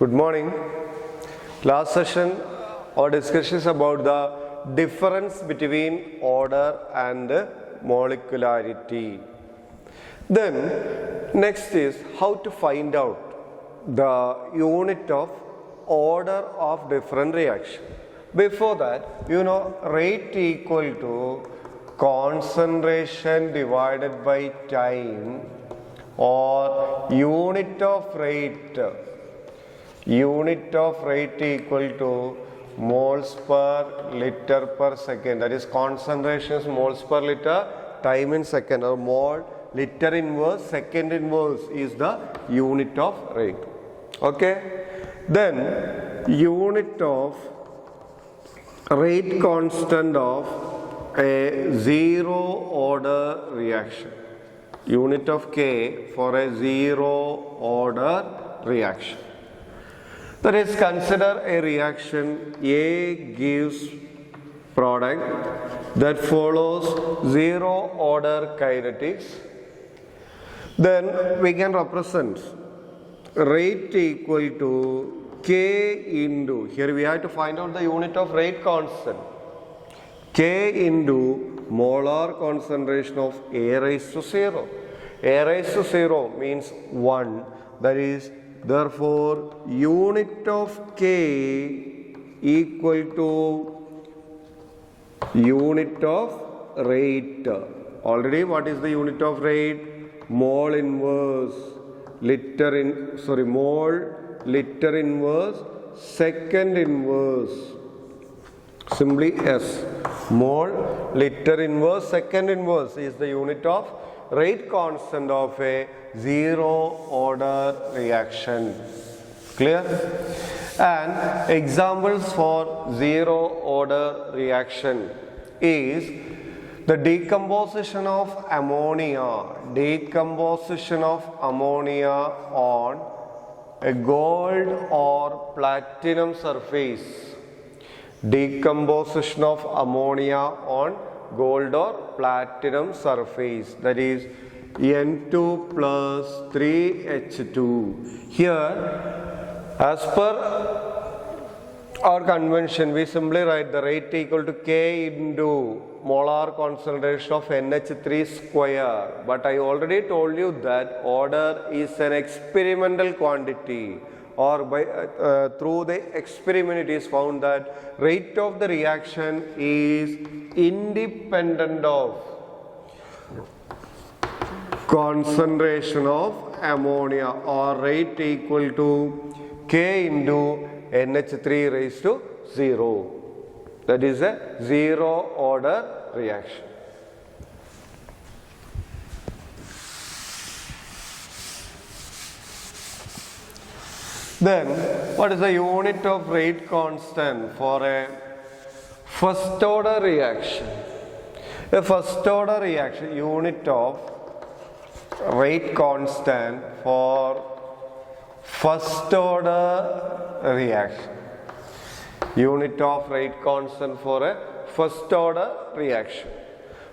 Good morning. Last session our discussion is about the difference between order and molecularity. Then next is how to find out the unit of order of different reaction. Before that, rate equal to concentration divided by time, or unit of rate equal to moles per liter per second. That is concentration is moles per liter, time in second, or mole, liter inverse, second inverse is the unit of rate. Okay. Then unit of rate constant of a zero order reaction. Unit of K for a zero order reaction. That is, consider a reaction A gives product that follows zero order kinetics. Then we can represent rate equal to K into, here we have to find out the unit of rate constant, K into molar concentration of A raised to 0. A raised to 0 means 1, that is, therefore unit of K equal to unit of rate. Already what is the unit of rate? Mole inverse mole liter inverse second inverse, simply S. Mole liter inverse second inverse is the unit of rate constant of a zero order reaction. Clear? And examples for zero order reaction is the decomposition of ammonia on a gold or platinum surface. Decomposition of ammonia on gold or platinum surface, that is N2 plus 3H2. Here, as per our convention, we simply write the rate equal to K into molar concentration of NH3 square. But I already told you that order is an experimental quantity, or by through the experiment it is found that rate of the reaction is independent of concentration of ammonia, or rate equal to K into NH3 raised to 0. That is a zero order reaction. Then, what is the unit of rate constant for a first order reaction? A first order reaction, unit of rate constant for first order reaction. Unit of rate constant for a first order reaction.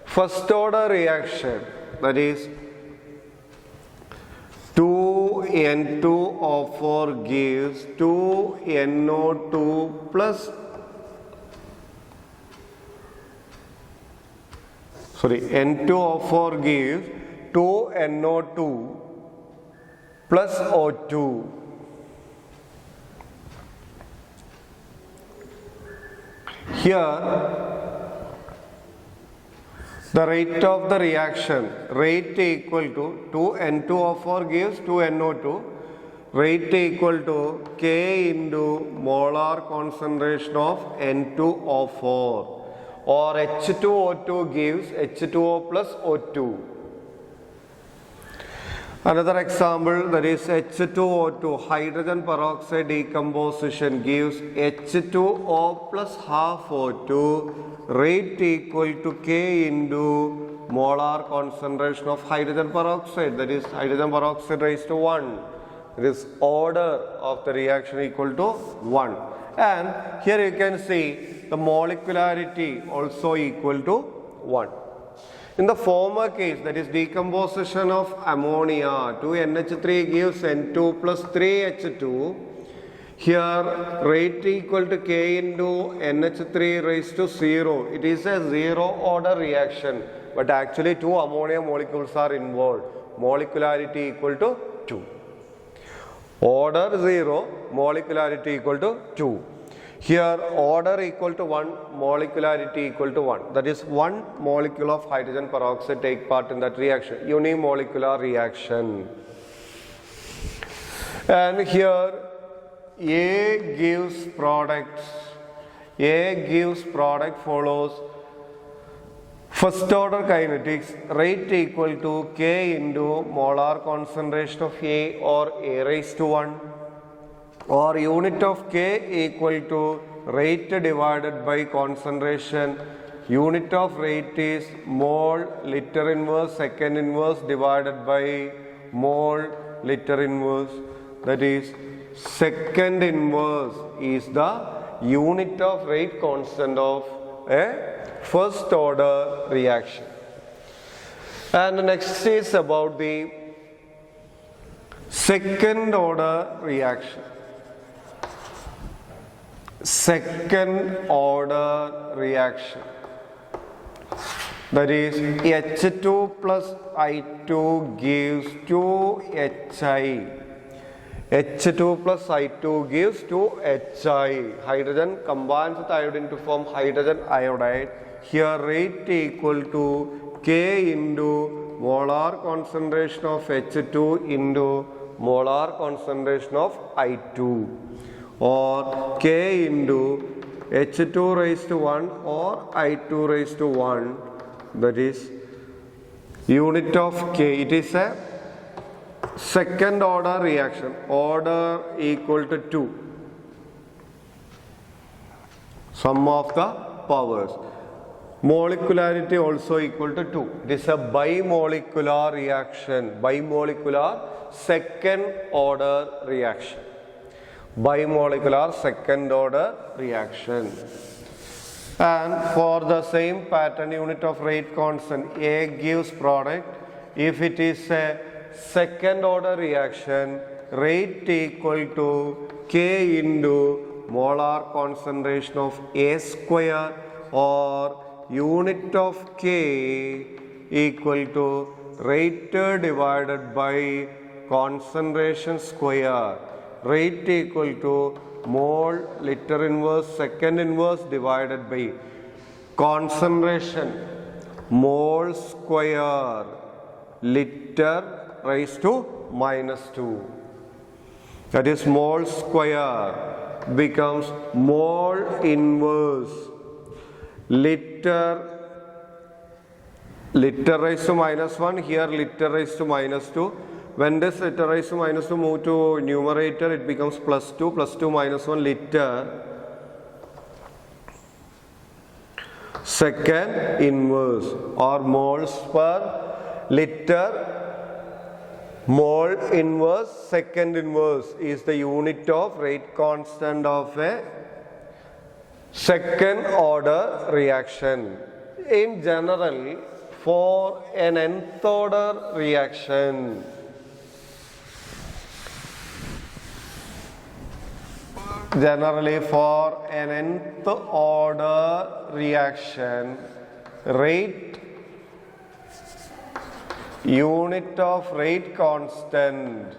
First order reaction, that is 2N2O4 gives 2NO2 plus N2O4 gives 2NO2 plus O2. Here the rate of the reaction, rate equal to 2N2O4 gives 2NO2, rate equal to K into molar concentration of N2O4, or H2O2 gives H2O plus O2. Another example, that is H2O2, hydrogen peroxide decomposition gives H2O plus half O2, rate equal to K into molar concentration of hydrogen peroxide, that is hydrogen peroxide raised to 1. It is order of the reaction equal to 1. And here you can see the molecularity also equal to 1. In the former case, that is decomposition of ammonia, 2NH3 gives N2 plus 3H2. Here rate equal to K into NH3 raised to 0. It is a zero order reaction, but actually two ammonia molecules are involved. Molecularity equal to 2. Order 0, molecularity equal to 2. Here order equal to 1, molecularity equal to 1. That is, one molecule of hydrogen peroxide take part in that reaction. Unimolecular reaction. And here A gives product follows first order kinetics, rate equal to K into molar concentration of A or A raised to 1, or unit of K equal to rate divided by concentration. Unit of rate is mole liter inverse second inverse divided by mole liter inverse. That is, second inverse is the unit of rate constant of a first order reaction. And next is about the second order reaction. Second order reaction. That is, H2 plus I2 gives 2Hi. H2 plus I2 gives 2Hi. Hydrogen combines with iodine to form hydrogen iodide. Here rate equal to K into molar concentration of H2 into molar concentration of I2, or K into H2 raised to 1 or I2 raised to 1. That is, unit of K. It is a second order reaction. Order equal to 2. Sum of the powers. Molecularity also equal to 2. It is a bimolecular reaction. Bimolecular second order reaction. Bimolecular second order reaction. And for the same pattern, unit of rate constant, A gives product. If it is a second order reaction, rate equal to K into molar concentration of A square, or unit of K equal to rate divided by concentration square. Rate equal to mole liter inverse second inverse divided by concentration mole square liter raised to -2. That is, mole square becomes mole inverse liter raised to -1, here liter raised to -2. When this liter raised to -2 move to numerator, it becomes +2, +2 -1 liter second inverse, or moles per liter. Mole inverse second inverse is the unit of rate constant of a second order reaction. In general, for an nth order reaction, rate unit of rate constant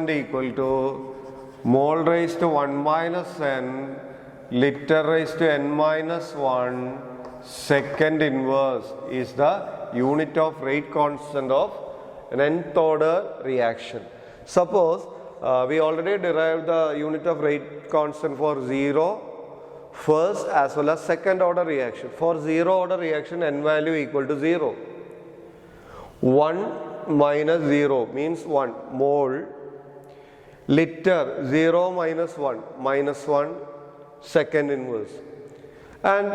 equal to mole raised to 1 minus n liter raised to n minus 1 second inverse is the unit of rate constant of an nth order reaction. Suppose we already derived the unit of rate constant for 0 first as well as second order reaction. For 0 order reaction, n value equal to 0. 1 minus 0 means 1 mole liter 0 minus 1 -1 second inverse, and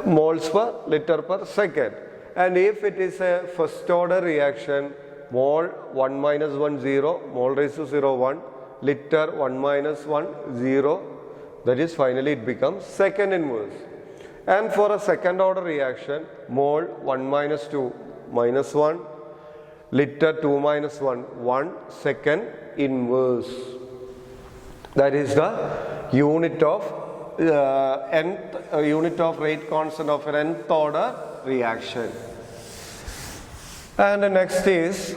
moles per liter per second. And if it is a first order reaction, mole 1 minus 1 0, mole raised to 0 1, liter 1 minus 1 0, that is, finally it becomes second inverse. And for a second order reaction, mole 1 minus 2 minus 1, liter 2 minus 1, 1 second inverse. That is the unit of unit of rate constant of an nth order reaction. And the next is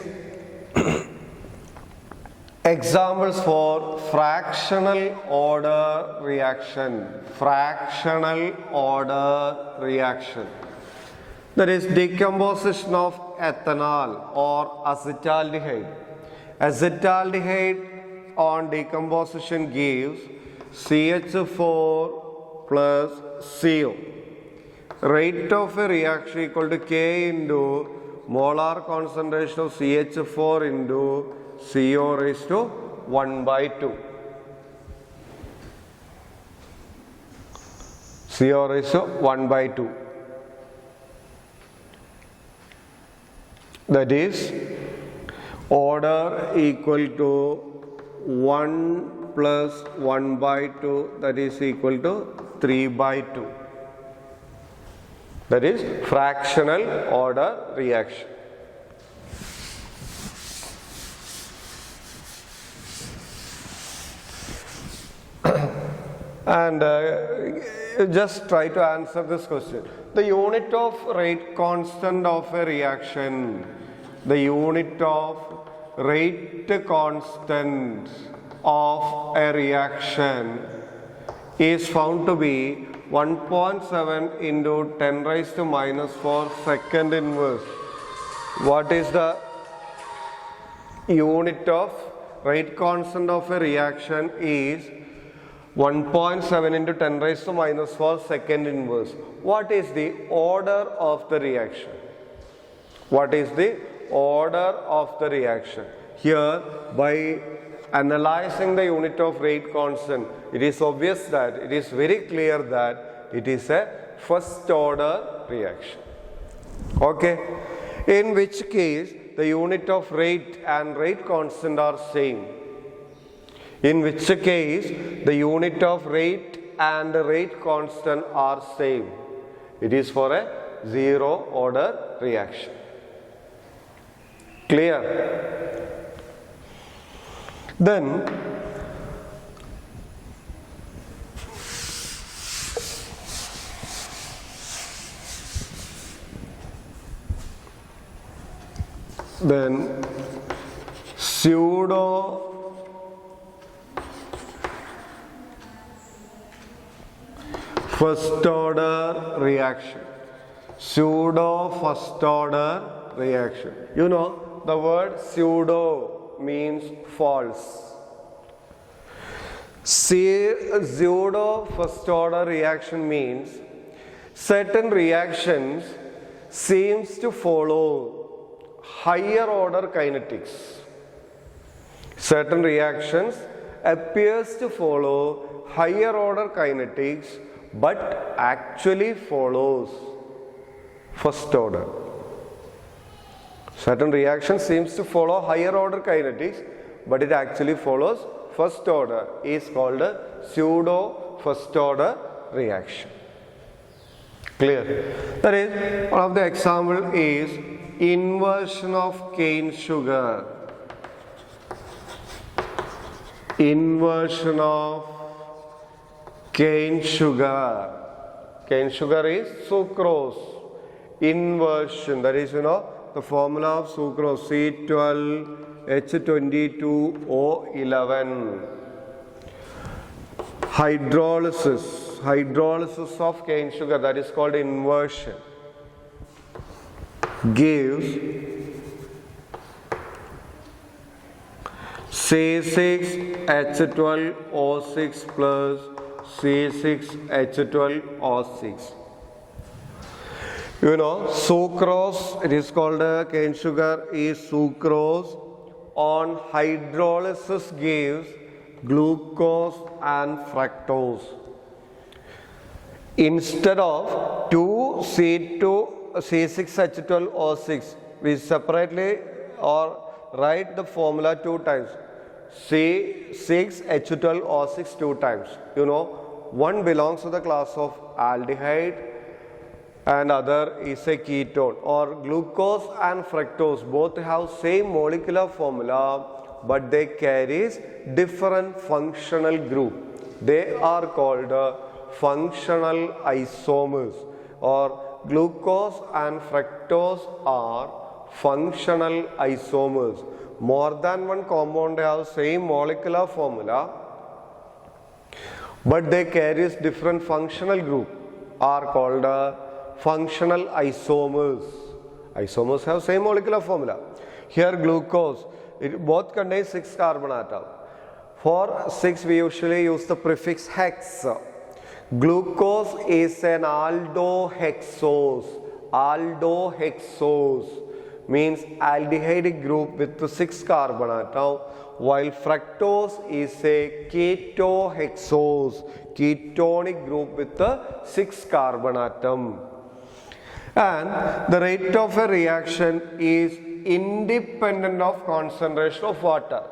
examples for fractional order reaction. Fractional order reaction. That is decomposition of ethanol or acetaldehyde. Acetaldehyde on decomposition gives CH4 plus CO. Rate of a reaction equal to K into molar concentration of CH4 into CO raised to 1 by 2. CO raised to 1 by 2. That is order equal to 1 plus 1 by 2, that is equal to 3 by 2. That is fractional order reaction. And just try to answer this question. The unit of rate constant of a reaction, the unit of rate constant of a reaction is found to be 1.7 into 10 raised to minus 4 second inverse. What is the unit of rate constant of a reaction is 1.7 into 10 raised to minus 4 second inverse. What is the order of the reaction? What is the order of the reaction? Here, by analyzing the unit of rate constant, it is obvious that, it is very clear that it is a first order reaction. Okay? In which case, the unit of rate and rate constant are same. In which case, the unit of rate and rate constant are same. It is for a zero order reaction. Clear? Then pseudo first order reaction. Pseudo first order reaction. You know, the word pseudo means false. Pseudo first order reaction means certain reactions seems to follow higher order kinetics. Certain reactions appears to follow higher order kinetics but actually follows first order. Certain reaction seems to follow higher order kinetics, but it actually follows first order, is called a pseudo first order reaction. Clear? That is, one of the example is inversion of cane sugar. Inversion of cane sugar. Cane sugar is sucrose. Inversion, that is, the formula of sucrose, C12H22O11. Hydrolysis of cane sugar, that is called inversion, gives C6H12O6 plus C6H12O6. Sucrose, it is called cane sugar is sucrose. On hydrolysis gives glucose and fructose. Instead of 2C6H12O6, we separately or write the formula 2 times. C6H12O6 2 times. One belongs to the class of aldehyde, and other is a ketone. Or glucose and fructose both have same molecular formula, but they carry different functional group. They are called functional isomers. Or glucose and fructose are functional isomers. More than one compound have same molecular formula, but they carry different functional group, are called functional isomers. Isomers have same molecular formula. Here glucose, it both contains 6 carbon atoms. For 6 we usually use the prefix hex. Glucose is an aldohexose. Aldohexose means aldehyde group with 6 carbon atom, while fructose is a ketohexose, ketonic group with 6 carbon atom. And the rate of a reaction is independent of concentration of water.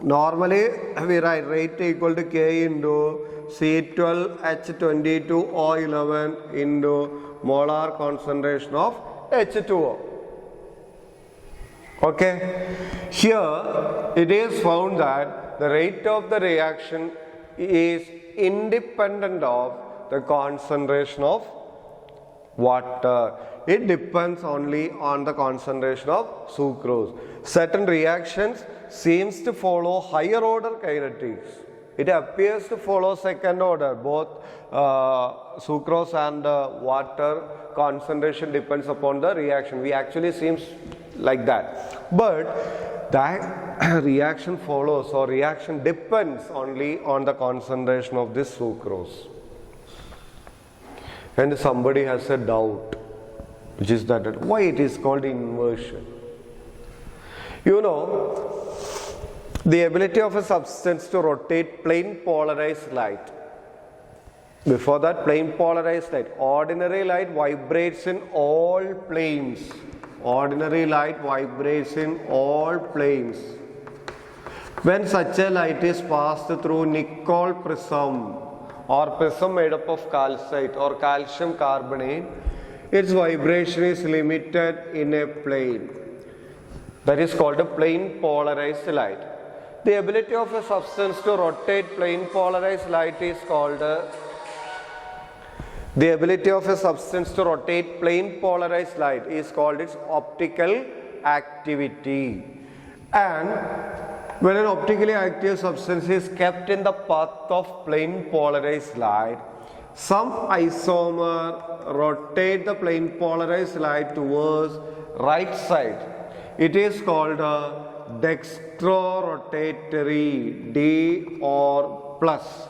Normally we write rate equal to K into C12H22O11 into molar concentration of H2O. Okay, here it is found that the rate of the reaction is independent of the concentration of water. It depends only on the concentration of sucrose. Certain reactions seems to follow higher order kinetics. It appears to follow second order. Both sucrose and water concentration depends upon the reaction. We actually seems like that. But that reaction follows, or reaction depends only on the concentration of this sucrose. And somebody has a doubt, which is that why it is called inversion. You know, the ability of a substance to rotate plane polarized light. Before that, plane polarized light, ordinary light vibrates in all planes. Ordinary light vibrates in all planes. When such a light is passed through nickel prism, or prism made up of calcite or calcium carbonate, its vibration is limited in a plane. That is called a plane polarized light. The ability of a substance to rotate plane polarized light is called its optical activity. And when an optically active substance is kept in the path of plane polarized light, some isomer rotate the plane polarized light towards right side. It is called dextrorotatory, D or plus,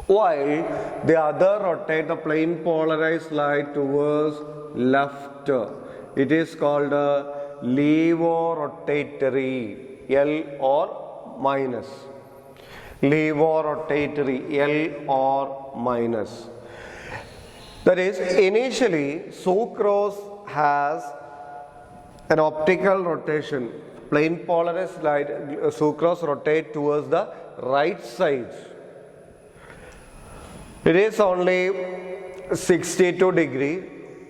while the other rotate the plane polarized light towards left. It is called levorotatory, L or minus. Levorotatory, L or minus. That is, initially sucrose has an optical rotation. Plane polarized light, sucrose rotate towards the right side. It is only 62 degree,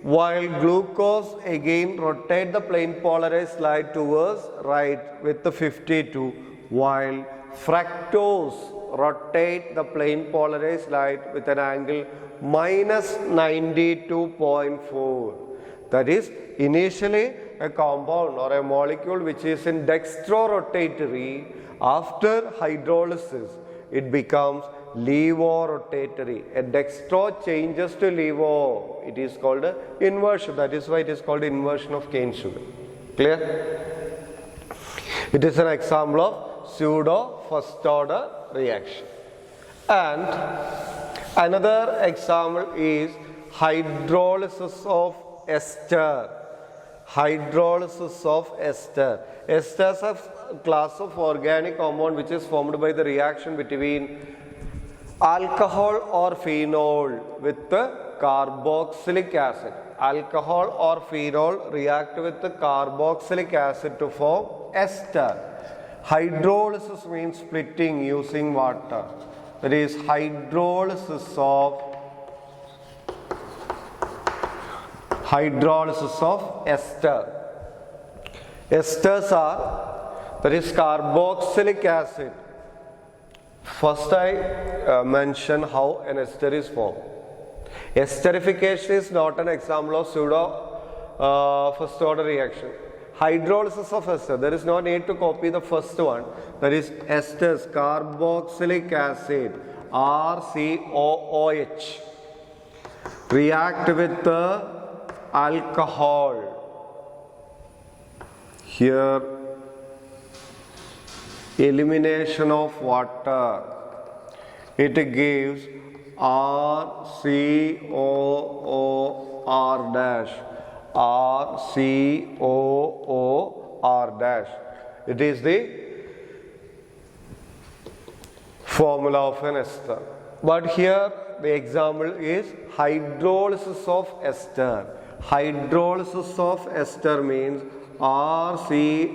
while glucose again rotate the plane polarized light towards right with the 52, while fructose rotate the plane polarized light with an angle minus 92.4. That is, initially a compound or a molecule which is in dextrorotatory, after hydrolysis it becomes levorotatory. A dextro changes to levo. It is called inversion. That is why it is called inversion of cane sugar. Clear? It is an example of pseudo first order reaction. And another example is hydrolysis of ester. Hydrolysis of ester. Ester is a class of organic compound which is formed by the reaction between alcohol or phenol with the carboxylic acid. Alcohol or phenol react with the carboxylic acid to form ester. Hydrolysis means splitting using water. That is hydrolysis of hydrolysis of ester. Esters are, that is carboxylic acid. First I mention how an ester is formed. Esterification is not an example of pseudo first order reaction. Hydrolysis of ester, there is no need to copy the first one, that is esters, carboxylic acid, RCOOH, react with the alcohol. Here elimination of water, it gives RCOOR dash, RCOOR dash. It is the formula of an ester. But here the example is hydrolysis of ester. Hydrolysis of ester means RCOOR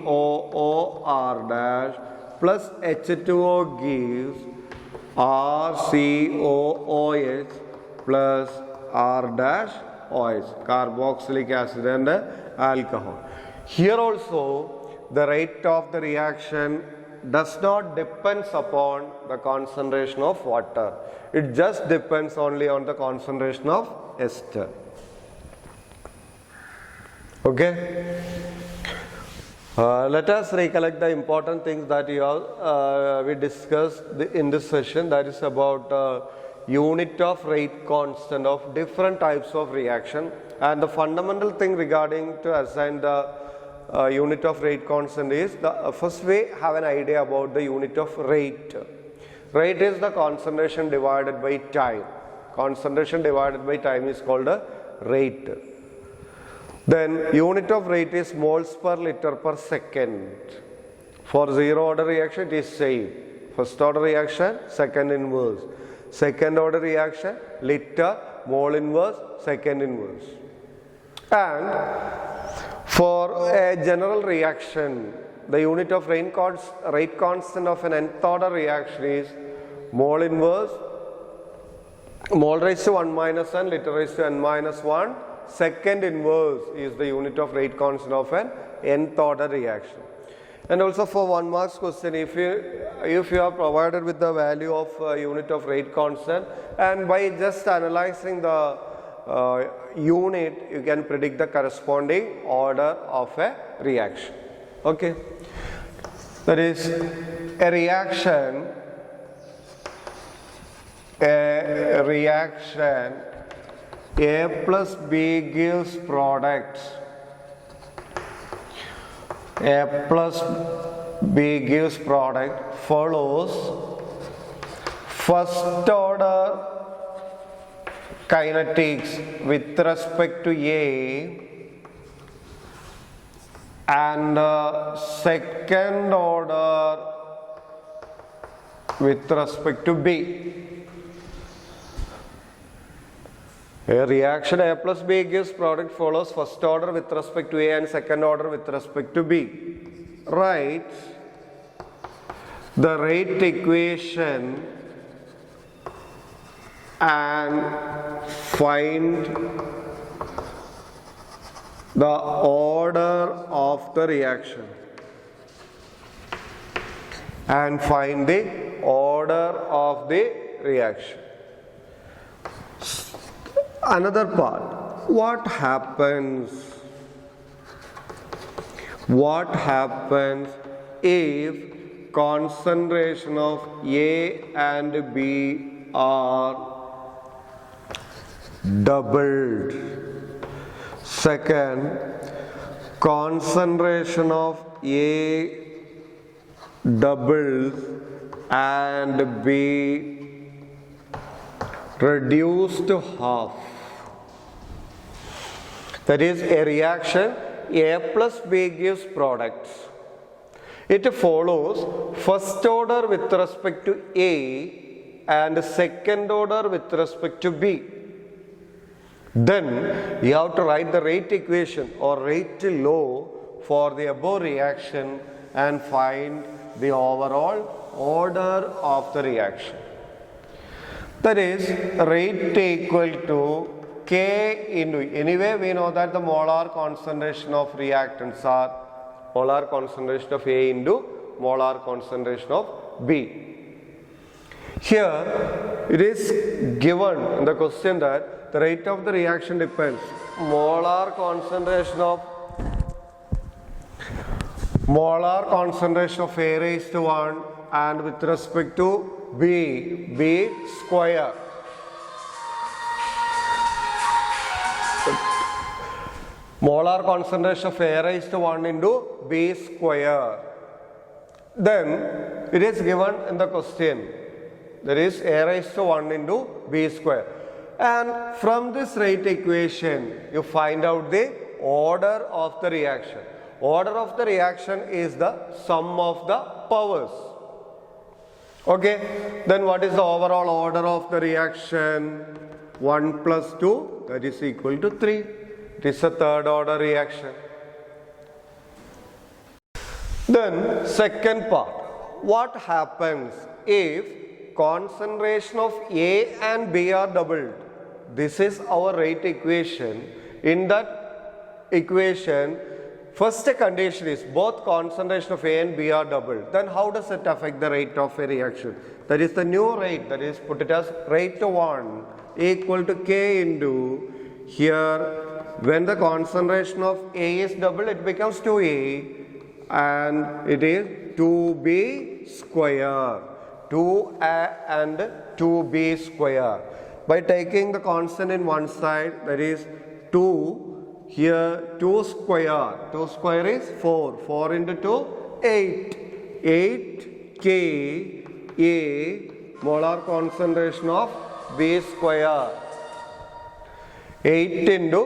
dash plus H2O gives RCOOH plus R dash OH, carboxylic acid and alcohol. Here also the rate of the reaction does not depend upon the concentration of water. It just depends only on the concentration of ester. Okay. Let us recollect the important things that we discussed in this session, that is about unit of rate constant of different types of reaction, and the fundamental thing regarding to assign the unit of rate constant is first we have an idea about the unit of rate. Rate is the concentration divided by time. Concentration divided by time is called a rate. Then unit of rate is moles per liter per second. For zero order reaction it is same. First order reaction, second inverse. Second order reaction, liter, mole inverse, second inverse. And for a general reaction, the unit of rate constant of an nth order reaction is mole inverse, mole raised to 1 minus n, liter raised to n minus 1. Second inverse is the unit of rate constant of an nth order reaction. And also for 1 marks question, if you are provided with the value of unit of rate constant, and by just analyzing the unit, you can predict the corresponding order of a reaction. Okay. That is a reaction A plus B gives products. A plus B gives product follows first order kinetics with respect to A and second order with respect to B. A reaction A plus B gives product follows first order with respect to A and second order with respect to B. Write the rate equation and find the order of the reaction. And find the order of the reaction. Another part, what happens if concentration of A and B are doubled? Second, concentration of A doubles and B reduced to half. That is a reaction A plus B gives products. It follows first order with respect to A and second order with respect to B. Then you have to write the rate equation or rate law for the above reaction and find the overall order of the reaction. That is rate equal to K into, anyway we know that the molar concentration of reactants are molar concentration of A into molar concentration of B. Here it is given in the question that the rate of the reaction depends molar concentration of A raised to 1 and with respect to B square. Molar concentration of A raised to 1 into B square. Then it is given in the question, there is A raised to 1 into B square. And from this rate equation, you find out the order of the reaction. Order of the reaction is the sum of the powers. Okay, then what is the overall order of the reaction? 1 plus 2, that is equal to 3. It is a third order reaction. Then second part, what happens if concentration of A and B are doubled? This is our rate equation. In that equation, first condition is both concentration of A and B are doubled. Then how does it affect the rate of a reaction? That is the new rate, that is put it as rate to 1 equal to K into, here when the concentration of A is doubled, it becomes 2A and it is 2B square. 2A and 2B square. By taking the constant in one side, that is 2, here 2 square. 2 square is 4. 4 into 2, 8. 8 K A molar concentration of B square. 8 into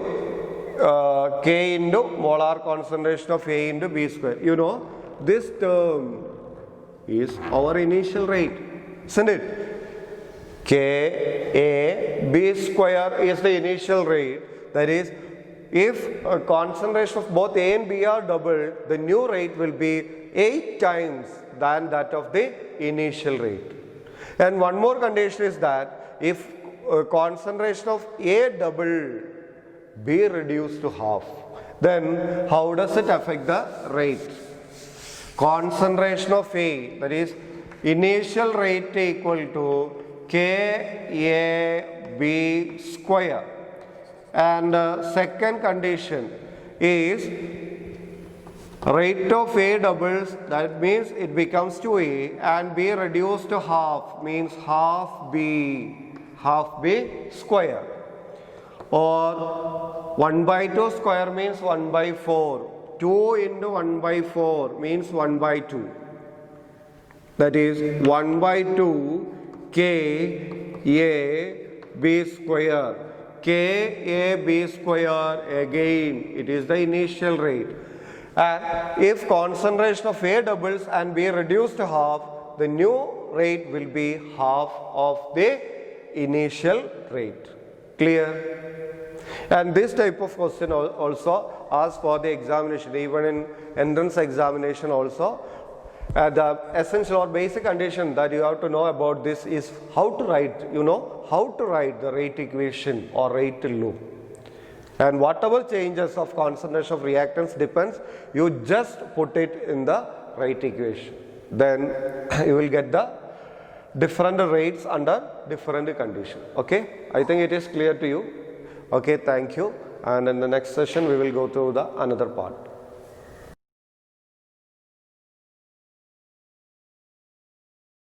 K into molar concentration of A into B square. You know, this term is our initial rate, isn't it? K A B square is the initial rate. That is, if a concentration of both A and B are doubled, the new rate will be 8 times than that of the initial rate. And one more condition is that if concentration of A doubled, B reduced to half, then how does it affect the rate? Concentration of A, that is initial rate equal to K A B square. And second condition is rate of A doubles, that means it becomes 2A, and B reduced to half means half B square. Or 1 by 2 square means 1 by 4. 2 into 1 by 4 means 1 by 2. That is 1 by 2 K A B square. K A B square, again it is the initial rate. And if concentration of A doubles and B reduced to half, the new rate will be half of the initial rate. Clear? And this type of question also asked for the examination, even in entrance examination also. The essential or basic condition that you have to know about this is how to write, how to write the rate equation or rate loop. And whatever changes of concentration of reactants depends, you just put it in the rate equation. Then you will get the different rates under different conditions. Okay, I think it is clear to you. Okay, thank you. And in the next session we will go through the another part.